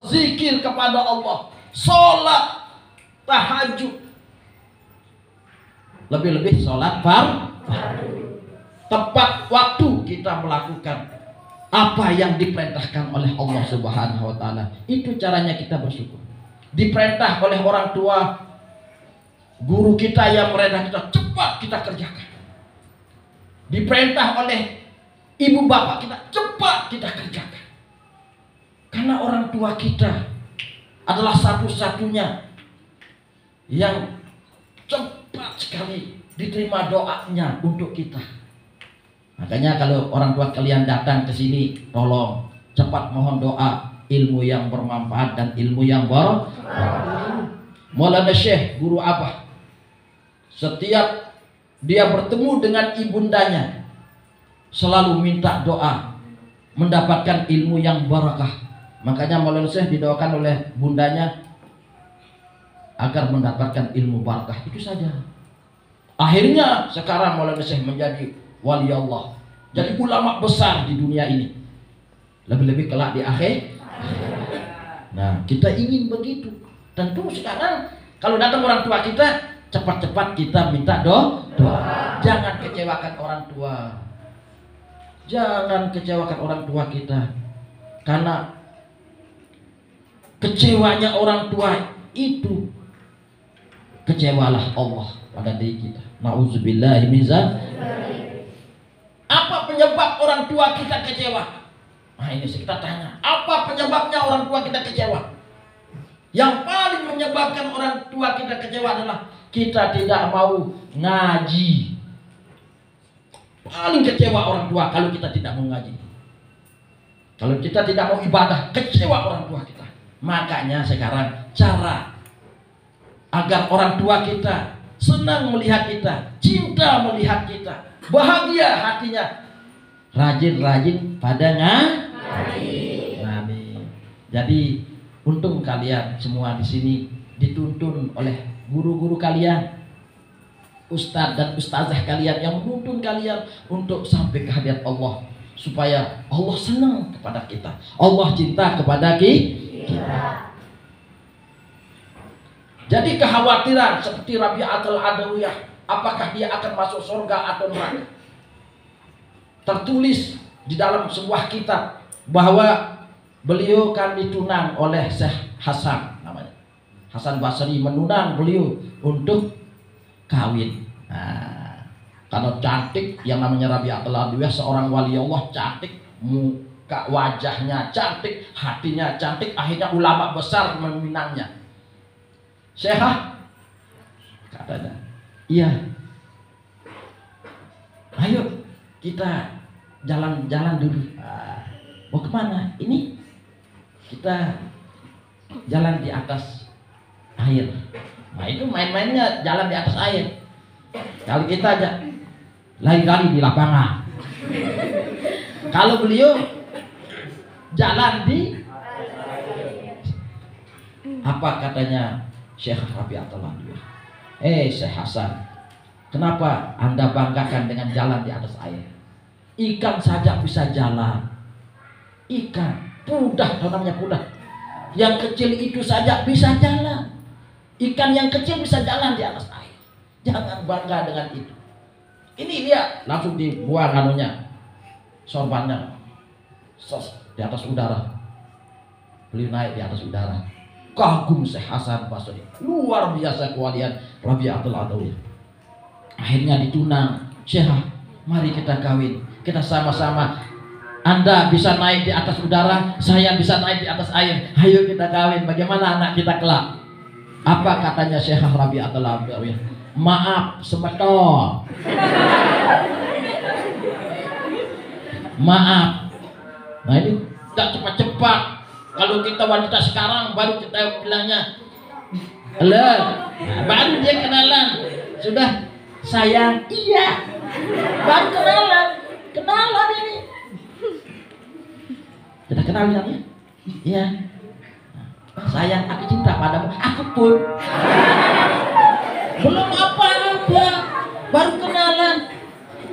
zikir kepada Allah, sholat tahajud, lebih-lebih sholat fardu. Tepat waktu kita melakukan apa yang diperintahkan oleh Allah Subhanahu wa Ta'ala. Itu caranya kita bersyukur. Diperintah oleh orang tua, guru kita yang merintah kita, cepat kita kerjakan. Diperintah oleh ibu bapak kita, cepat kita kerjakan. Karena orang tua kita adalah satu-satunya yang cepat sekali diterima doanya untuk kita. Makanya kalau orang tua kalian datang ke sini, tolong cepat mohon doa, ilmu yang bermanfaat dan ilmu yang bermanfaat. Maulana Syekh Guru Abah, setiap dia bertemu dengan ibundanya selalu minta doa mendapatkan ilmu yang barakah. Makanya Maulana Syekh didoakan oleh bundanya agar mendapatkan ilmu barakah. Itu saja. Akhirnya sekarang Maulana Syekh menjadi wali Allah, jadi ulama besar di dunia ini, lebih-lebih kelak di akhir. Nah, kita ingin begitu. Tentu sekarang kalau datang orang tua kita, cepat-cepat kita minta doa. Jangan kecewakan orang tua. Jangan kecewakan orang tua kita. Karena kecewanya orang tua itu, kecewalah Allah pada diri kita. Nauzubillahi min dzalik. Apa penyebab orang tua kita kecewa? Nah, ini kita tanya, apa penyebabnya orang tua kita kecewa? Yang paling menyebabkan orang tua kita kecewa adalah kita tidak mau ngaji. Paling kecewa orang tua kalau kita tidak mau ngaji. Kalau kita tidak mau ibadah, kecewa orang tua kita. Makanya sekarang cara agar orang tua kita senang melihat kita, cinta melihat kita, bahagia hatinya, rajin-rajin pada ngaji. Jadi untung kalian semua di sini dituntun oleh guru-guru kalian, ustadz dan ustazah kalian yang menuntun kalian untuk sampai ke hadirat Allah, supaya Allah senang kepada kita, Allah cinta kepada kita. Jadi kekhawatiran seperti Rabi'atul Adawiyah, apakah dia akan masuk surga atau neraka, tertulis di dalam sebuah kitab bahwa beliau kan ditunang oleh Syekh Hasan, namanya Hasan Basri, menunang beliau untuk kawin. Nah, karena cantik, yang namanya Rabi'atul Adawiyah seorang wali Allah, cantik, muka wajahnya cantik, hatinya cantik, akhirnya ulama besar meminangnya. Syekh, katanya, iya, ayo kita jalan-jalan dulu. Mau kemana? Ini kita jalan di atas air. Nah, itu main-mainnya jalan di atas air. Kalau kita aja lari-lari di lapangan. Kalau beliau jalan di apa katanya Syekh Rabi'atul Adawiyah, Syekh Hasan, kenapa Anda banggakan dengan jalan di atas air? Ikan saja bisa jalan. Ikan, pudah, namanya pudah. Yang kecil itu saja bisa jalan. Ikan yang kecil bisa jalan di atas air. Jangan bangga dengan itu. Ini dia langsung dibuang anunya, sorbannya, di atas udara. Beliau naik di atas udara. Kagum Syekh Hasan Basri, luar biasa kewalian Rabi'atul Adawiyah. Akhirnya ditunang. Syekh, mari kita kawin, kita sama-sama. Anda bisa naik di atas udara, saya bisa naik di atas air. Ayo kita kawin. Bagaimana anak kita kelak? Apa katanya Syekh Rabi'atul Adawiyah? Maaf, sebetul. Maaf. Nah, ini tak cepat-cepat. Kalau kita wanita sekarang baru kita bilangnya halo, baru dia kenalan, sudah sayang, iya, baru kenalan ini, sudah kenal ya, iya, sayang, aku cinta padamu, aku pun, belum apa-apa, baru kenalan.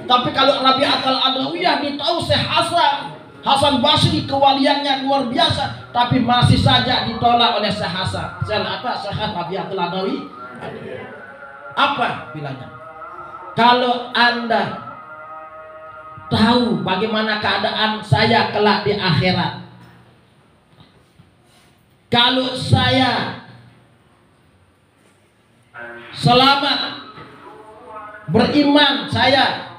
Tapi kalau Rabi'atul Adawiyah ditahu Syekh Hasan Hasan Basri kewaliannya luar biasa, tapi masih saja ditolak oleh Syekh Hasan. Syekh Rabi'atul Adawi. Apa bilangnya? Kalau Anda tahu bagaimana keadaan saya kelak di akhirat, kalau saya selamat beriman, saya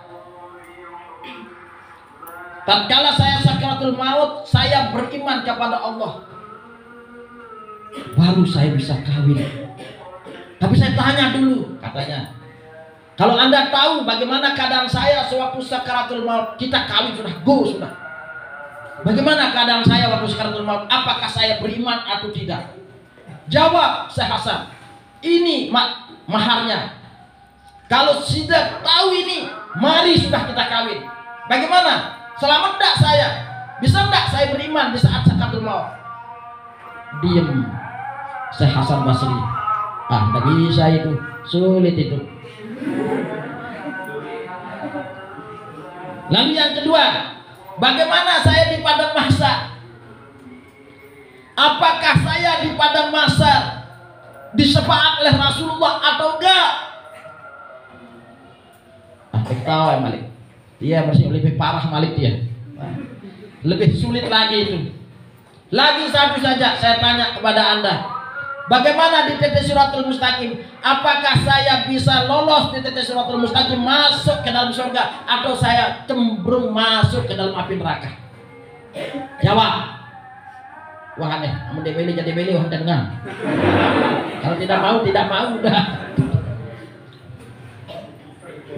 tatkala saya sakaratul maut, saya beriman kepada Allah, baru saya bisa kawin. Tapi saya tanya dulu, katanya, kalau Anda tahu bagaimana keadaan saya sewaktu sakaratul maut, kita kawin sudah, go sudah. Bagaimana keadaan saya waktu sakaratul maut? Apakah saya beriman atau tidak? Jawab Syekh Hasan, ini maharnya. Kalau sudah tahu ini, mari sudah kita kawin. Bagaimana? Selamat enggak saya? Bisa enggak saya beriman di saat sakaratul maut? Diam Syekh Hasan Basri. Enggak bisa itu, sulit itu. Lalu yang kedua, bagaimana saya di padang mahsyar? Apakah saya di padang mahsyar disyafaat oleh Rasulullah atau enggak? Ketawa Malik. Dia masih lebih parah Malik dia. Lebih sulit lagi itu. Lagi satu saja saya tanya kepada Anda. Bagaimana di titik siratul mustaqim? Apakah saya bisa lolos di titik siratul mustaqim masuk ke dalam surga, atau saya cenderung masuk ke dalam api neraka? Jawab. Wah aneh, mau dibeli jadi beli wah dengar. Kalau tidak mau udah.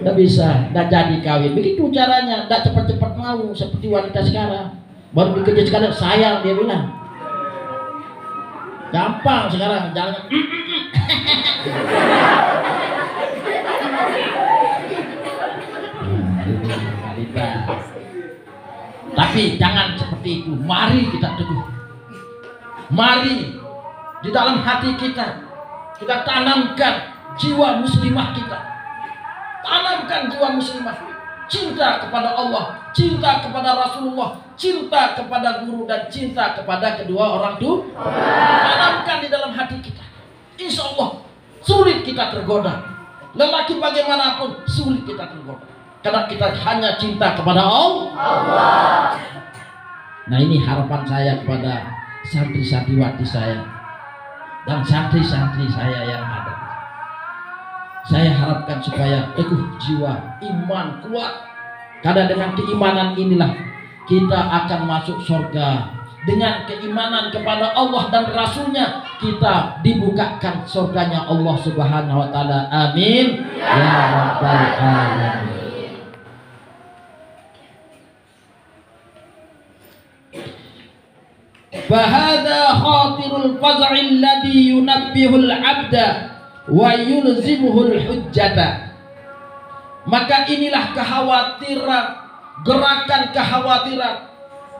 Udah bisa, udah jadi kawin. Begitu caranya, udah cepat-cepat mau seperti wanita sekarang. Baru dikejar sekalian sayang dia bilang. Gampang sekarang jalannya. Tapi jangan seperti itu. Mari kita teguh. Mari di dalam hati kita tanamkan jiwa muslimah kita. Tanamkan jiwa muslimah. Cinta kepada Allah, cinta kepada Rasulullah, cinta kepada guru, dan cinta kepada kedua orang tua. Tanamkan di dalam hati kita. Insya Allah sulit kita tergoda. Lelaki bagaimanapun sulit kita tergoda, karena kita hanya cinta kepada Allah. Nah ini harapan saya kepada santri-santriwati saya dan santri-santri saya yang ada. Saya harapkan supaya teguh jiwa, iman kuat. Karena dengan keimanan inilah kita akan masuk surga. Dengan keimanan kepada Allah dan Rasulnya, kita dibukakan surganya Allah Subhanahu wa Ta'ala. Amin ya rabbal alamin. Fahadha khatirul faz'il ladhi yunabbihul abda wa yulzimuhul hujjata. Maka inilah kekhawatiran, gerakan kekhawatiran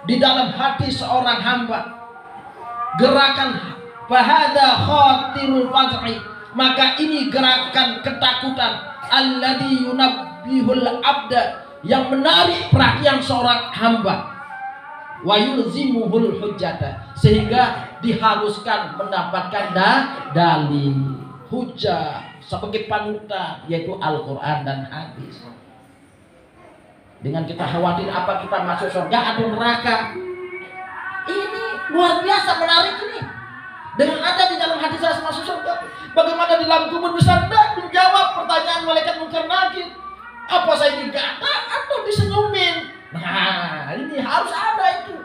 di dalam hati seorang hamba. Gerakan fahadha khatirul faz'i, maka ini gerakan ketakutan alladhi yunabbihul abda, yang menarik perhatian seorang hamba, wa yulzimuhul hujjata, sehingga diharuskan mendapatkan dalil, hujah sebagai panutan, yaitu Al-Quran dan hadis. Dengan kita khawatir apa kita masuk surga atau neraka, ini luar biasa menarik ini. Dengan ada di dalam hati saya masuk surga, bagaimana di dalam kubur bisa menjawab pertanyaan malaikat munkar nakir? Apa saya digata atau disenyumin? Nah ini harus ada itu.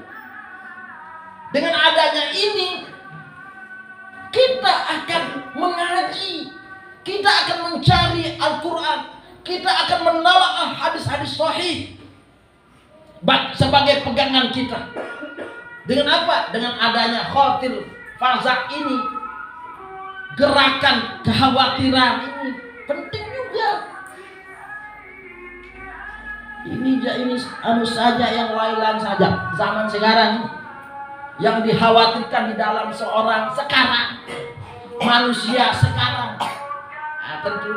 Dengan adanya ini, kita akan mengaji, kita akan mencari Al-Quran, kita akan menelaah hadis-hadis sahih sebagai pegangan kita. Dengan apa? Dengan adanya khawatir fazak ini, gerakan kekhawatiran ini penting juga. Ini saja yang lain-lain saja zaman sekarang ini, yang dikhawatirkan di dalam seorang sekarang, manusia sekarang,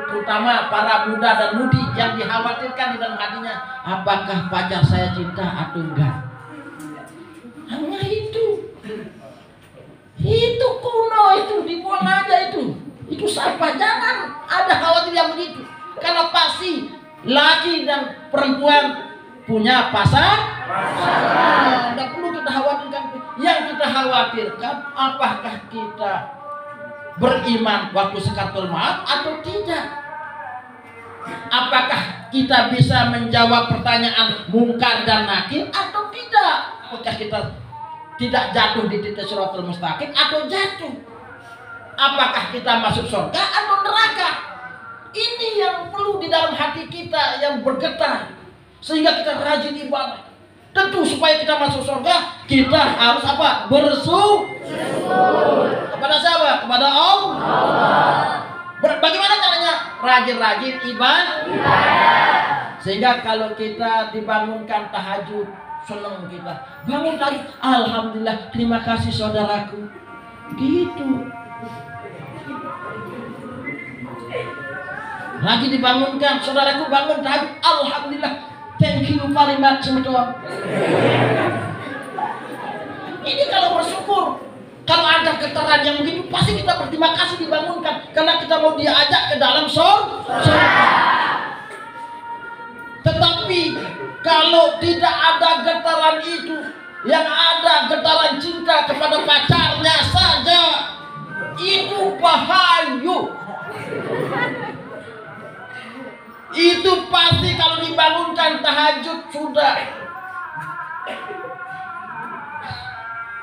terutama para muda dan mudi, yang dikhawatirkan di dalam hatinya, apakah pacar saya cinta atau enggak. Itu kuno, itu dibuang aja itu. Itu sampah, jangan ada khawatir yang begitu. Karena pasti laki dan perempuan punya pasangan. Tidak perlu kita khawatirkan. Yang kita khawatirkan apakah kita beriman waktu sakaratul maut atau tidak. Apakah kita bisa menjawab pertanyaan mungkar dan nakir atau tidak. Apakah kita tidak jatuh di titik siratal mustaqim atau jatuh. Apakah kita masuk surga atau neraka. Ini yang perlu di dalam hati kita yang bergetar. Sehingga kita rajin ibadah. Tentu supaya kita masuk surga, kita harus apa? Bersyukur. Kepada siapa? Kepada Allah. Bagaimana caranya? Rajin-rajin ibadah. Sehingga kalau kita dibangunkan tahajud, senang kita. Bangun tahajud, alhamdulillah, terima kasih saudaraku. Gitu. Lagi dibangunkan, saudaraku bangun tahajud, alhamdulillah, thank you very much. Ini kalau bersyukur. Kalau ada getaran yang begitu, pasti kita berterima kasih dibangunkan. Karena kita mau diajak ke dalam surga. Tetapi kalau tidak ada getaran itu, yang ada getaran cinta kepada pacarnya saja, itu bahaya. Itu pasti kalau dibangunkan tahajud sudah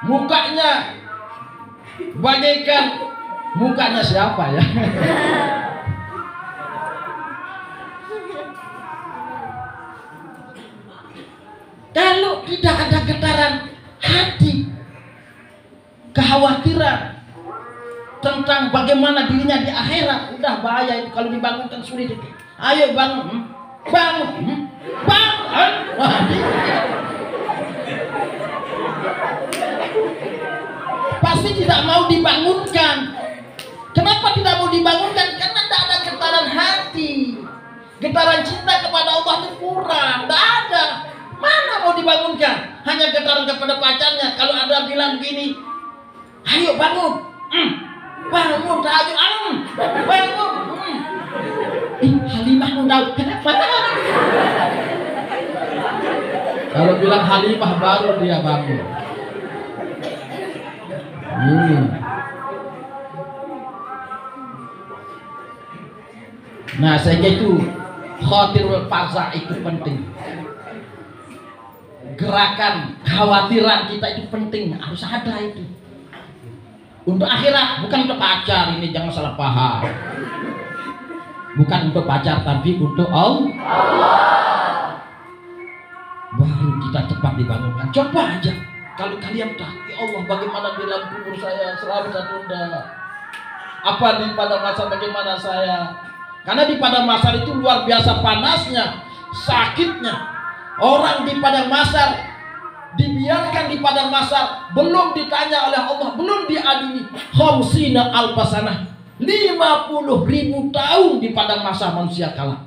mukanya bagaikan mukanya siapa ya? Kalau tidak ada getaran hati, kekhawatiran tentang bagaimana dirinya di akhirat, udah bahaya itu. Kalau dibangunkan sulit itu. Ayo bangun, bangun, bangun. Wah, pasti tidak mau dibangunkan. Kenapa tidak mau dibangunkan? Karena tidak ada getaran hati, getaran cinta kepada Allah itu kurang, tidak ada. Mana mau dibangunkan? Hanya getaran kepada pacarnya. Kalau ada bilang begini, ayo bangun, bangun tahajud, bangun. Halimah mau kenapa? Kalau bilang Halimah baru dia bangun. Nah, sehingga itu khawatirul faza itu penting. Gerakan khawatiran kita itu penting, harus ada itu. Untuk akhirat, bukan untuk pacar, ini jangan salah paham. Bukan untuk pacar, tapi untuk Allah. Baru kita cepat dibangunkan. Coba aja. Kalau kalian tahu, ya Allah, bagaimana di dalam kubur saya selalu tertunda. Apa di padang mahsyar bagaimana saya? Karena di padang mahsyar itu luar biasa panasnya, sakitnya. Orang di padang mahsyar dibiarkan di padang mahsyar, belum ditanya oleh Allah, belum diadili. Khamsina alfasanah, 50.000 tahun di padang mahsyar manusia kalah.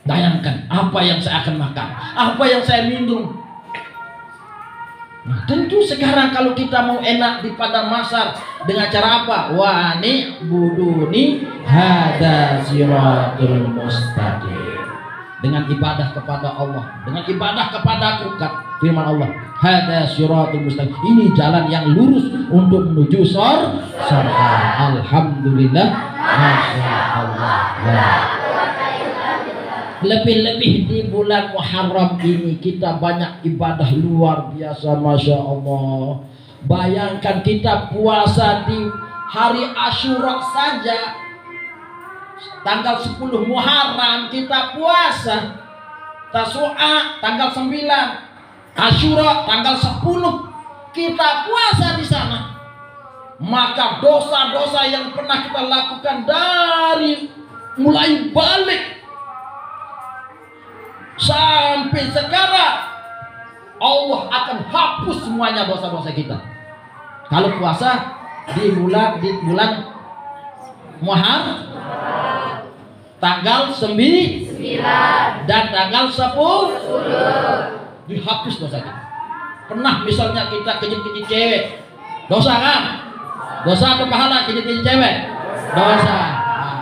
Bayangkan apa yang saya akan makan, apa yang saya minum. Nah, tentu sekarang kalau kita mau enak di padang mahsyar dengan cara apa? Wa ni buduni hada siratul mustaqim. Dengan ibadah kepada Allah, dengan ibadah kepadaku, firman Allah, hada siratul mustaqim. Ini jalan yang lurus untuk menuju surga. Alhamdulillah, masya Allah. Lebih-lebih di bulan Muharram ini kita banyak ibadah luar biasa, masya Allah. Bayangkan kita puasa di hari Asyura saja, tanggal 10 Muharram kita puasa. Tasu'a tanggal 9, Asyura tanggal 10 kita puasa di sana. Maka dosa-dosa yang pernah kita lakukan dari mulai balik sampai sekarang, Allah akan hapus semuanya dosa-dosa kita. Kalau puasa di bulan Muharram tanggal 9 dan tanggal 10 dihapus dosa kita. Pernah misalnya kita kejit-kejit cewek, dosa kan? Dosa atau pahala kini cewek? Dosa. Nah,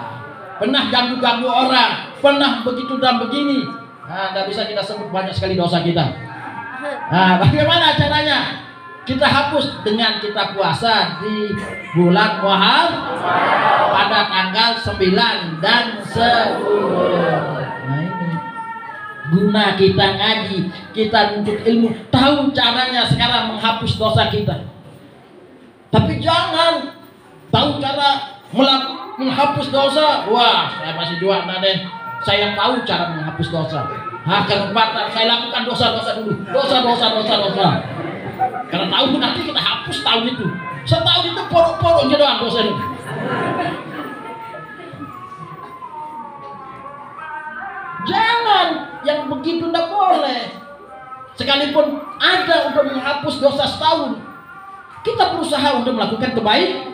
pernah ganggu-ganggu orang, pernah begitu dan begini. Nah, nggak bisa kita sebut banyak sekali dosa kita. Nah, bagaimana caranya? Kita hapus dengan kita puasa di bulan Muharram pada tanggal 9 dan 10. Nah ini guna kita ngaji, kita nuntut ilmu, tahu caranya sekarang menghapus dosa kita. Tapi jangan tahu cara menghapus dosa. Wah, saya masih juara deh. Saya tahu cara menghapus dosa. Kesempatan saya lakukan dosa-dosa dulu. Dosa. Karena tahu nanti kita hapus tahun itu. Setahun itu porok-porok aja doang dosa itu. Jangan yang begitu tidak boleh. Sekalipun ada untuk menghapus dosa setahun, kita berusaha untuk melakukan kebaikan.